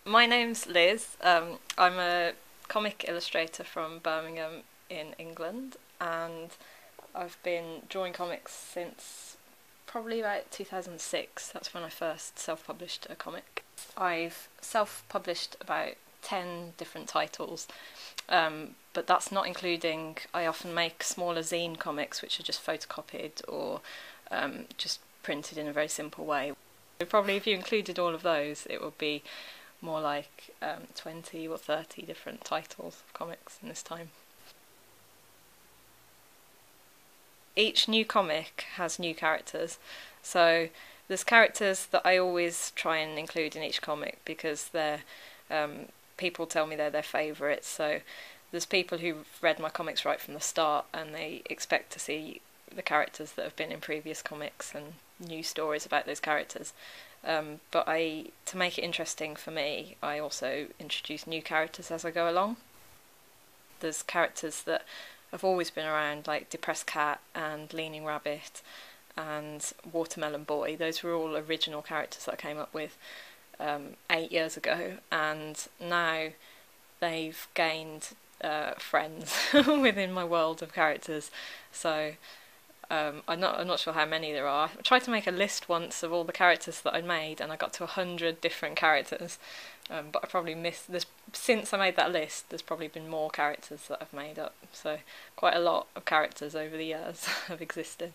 My name's Liz. I'm a comic illustrator from Birmingham in England, and I've been drawing comics since probably about 2006. That's when I first self-published a comic. I've self-published about 10 different titles, but that's not including, I often make smaller zine comics which are just photocopied or just printed in a very simple way. Probably if you included all of those, it would be more like 20 or 30 different titles of comics in this time. Each new comic has new characters, so there's characters that I always try and include in each comic because they're people tell me they're their favourites. So there's people who've read my comics right from the start and they expect to see the characters that have been in previous comics and new stories about those characters. But to make it interesting for me, I also introduce new characters as I go along. There's characters that have always been around, like Depressed Cat and Leaning Rabbit and Watermelon Boy. Those were all original characters that I came up with 8 years ago, and now they've gained friends within my world of characters. So I'm not sure how many there are. I tried to make a list once of all the characters that I'd made, and I got to 100 different characters. But I probably missed. Since I made that list, there's probably been more characters that I've made up. So quite a lot of characters over the years have existed.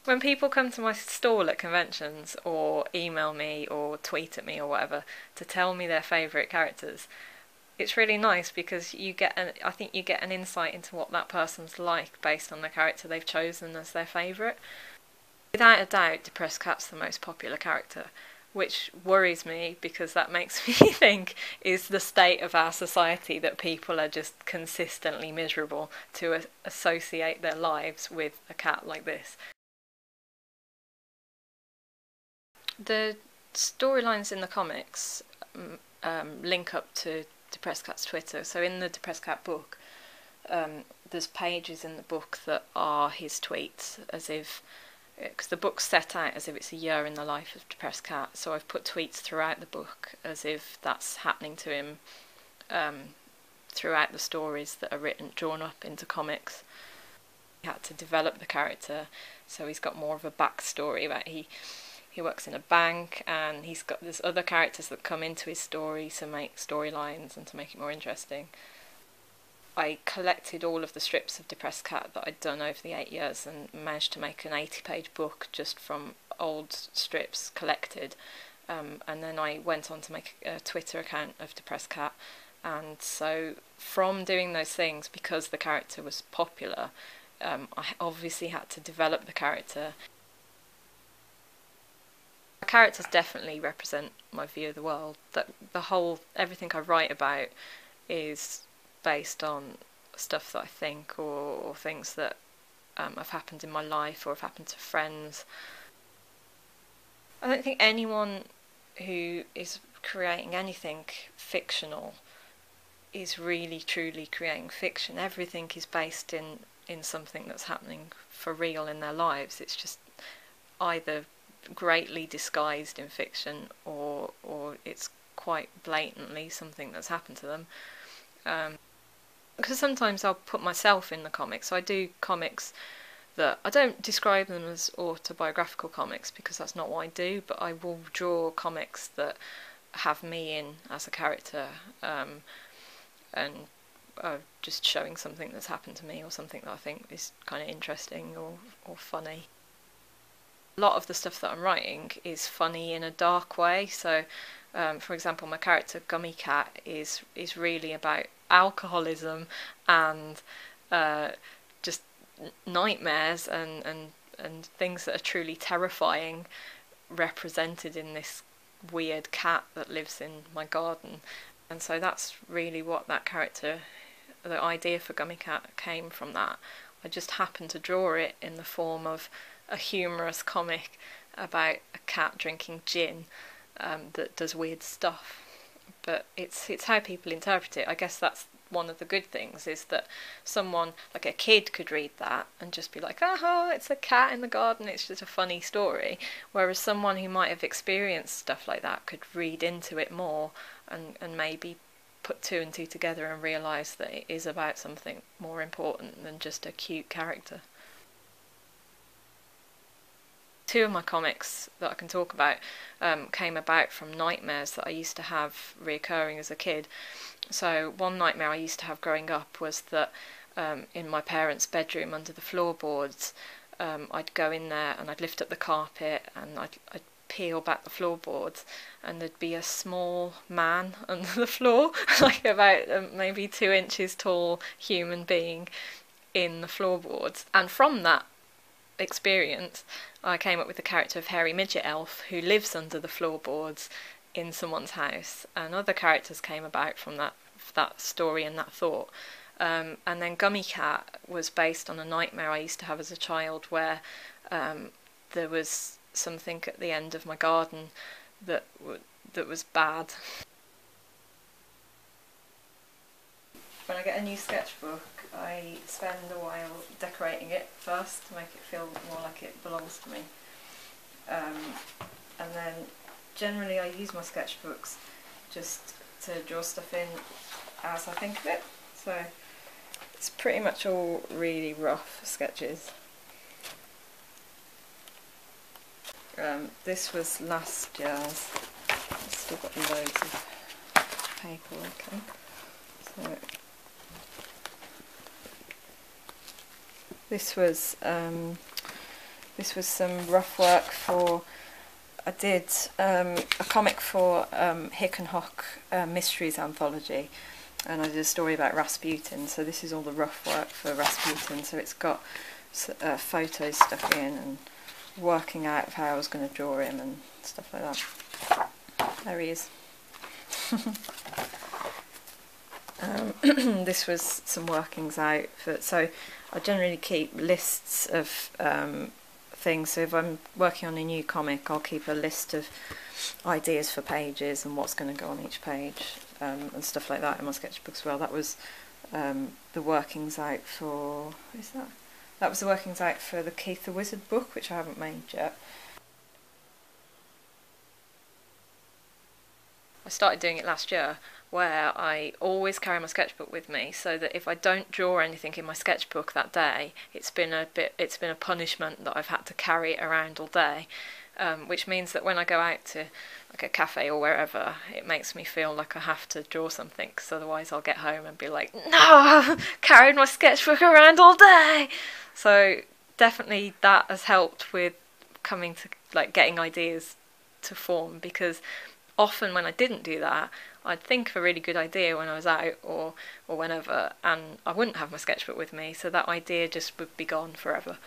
When people come to my stall at conventions, or email me, or tweet at me, or whatever, to tell me their favourite characters, it's really nice because I think you get an insight into what that person's like based on the character they've chosen as their favourite. Without a doubt, Depressed Cat's the most popular character, which worries me because that makes me think, is the state of our society that people are just consistently miserable to associate their lives with a cat like this. The storylines in the comics link up to Depressed Cat's Twitter. So in the Depressed Cat book, there's pages in the book that are his tweets, as if, because the book's set out as if it's a year in the life of Depressed Cat. So I've put tweets throughout the book as if that's happening to him throughout the stories that are drawn up into comics. He had to develop the character, so he's got more of a backstory about he works in a bank, and there's other characters that come into his story to make storylines and to make it more interesting. I collected all of the strips of Depressed Cat that I'd done over the 8 years and managed to make an 80-page book just from old strips collected. And then I went on to make a Twitter account of Depressed Cat. And so from doing those things, because the character was popular, I obviously had to develop the character. Characters definitely represent my view of the world. That everything I write about is based on stuff that I think, or things that have happened in my life or have happened to friends. I don't think anyone who is creating anything fictional is really truly creating fiction. Everything is based in something that's happening for real in their lives. It's just either greatly disguised in fiction, or it's quite blatantly something that's happened to them. Because sometimes I'll put myself in the comics. So I do comics that I don't describe them as autobiographical comics because that's not what I do, but I will draw comics that have me in as a character, and just showing something that's happened to me or something that I think is kind of interesting or funny. A lot of the stuff that I'm writing is funny in a dark way. So, for example, my character Gummy Cat is really about alcoholism and just nightmares and things that are truly terrifying, represented in this weird cat that lives in my garden. And so that's really what that character, the idea for Gummy Cat came from that. I just happened to draw it in the form of a humorous comic about a cat drinking gin that does weird stuff. But it's how people interpret it. I guess that's one of the good things, is that someone, like a kid, could read that and just be like, aha, it's a cat in the garden, it's just a funny story. Whereas someone who might have experienced stuff like that could read into it more and maybe put two and two together and realise that it is about something more important than just a cute character. Two of my comics that I can talk about came about from nightmares that I used to have reoccurring as a kid. So one nightmare I used to have growing up was that in my parents' bedroom under the floorboards, I'd go in there and I'd lift up the carpet and I'd peel back the floorboards, and there'd be a small man under the floor, like about maybe 2 inches tall human being in the floorboards. And from that experience, I came up with the character of Hairy Midget Elf, who lives under the floorboards in someone's house, and other characters came about from that story and that thought. And then Gummy Cat was based on a nightmare I used to have as a child, where there was something at the end of my garden that was bad. When I get a new sketchbook, I spend a while decorating it first to make it feel more like it belongs to me. And then generally I use my sketchbooks just to draw stuff in as I think of it. So it's pretty much all really rough sketches. This was last year's. I've still got loads of paper working. So this was some rough work for. I did a comic for Hick and Hock Mysteries Anthology, and I did a story about Rasputin. So this is all the rough work for Rasputin. So it's got photos stuck in and working out of how I was going to draw him and stuff like that. There he is. This was some workings out for. So I generally keep lists of things. So if I'm working on a new comic, I'll keep a list of ideas for pages and what's going to go on each page and stuff like that in my sketchbook as well. That was the workings out for. What is that? That was the workings out for the Keith the Wizard book, which I haven't made yet. I started doing it last year, where I always carry my sketchbook with me, so that if I don't draw anything in my sketchbook that day, it's been a punishment that I've had to carry it around all day, which means that when I go out to like a cafe or wherever, it makes me feel like I have to draw something, because otherwise I'll get home and be like, no, I've carried my sketchbook around all day. So definitely that has helped with coming to like getting ideas to form, because often when I didn't do that, I'd think of a really good idea when I was out or whenever, and I wouldn't have my sketchbook with me, so that idea just would be gone forever.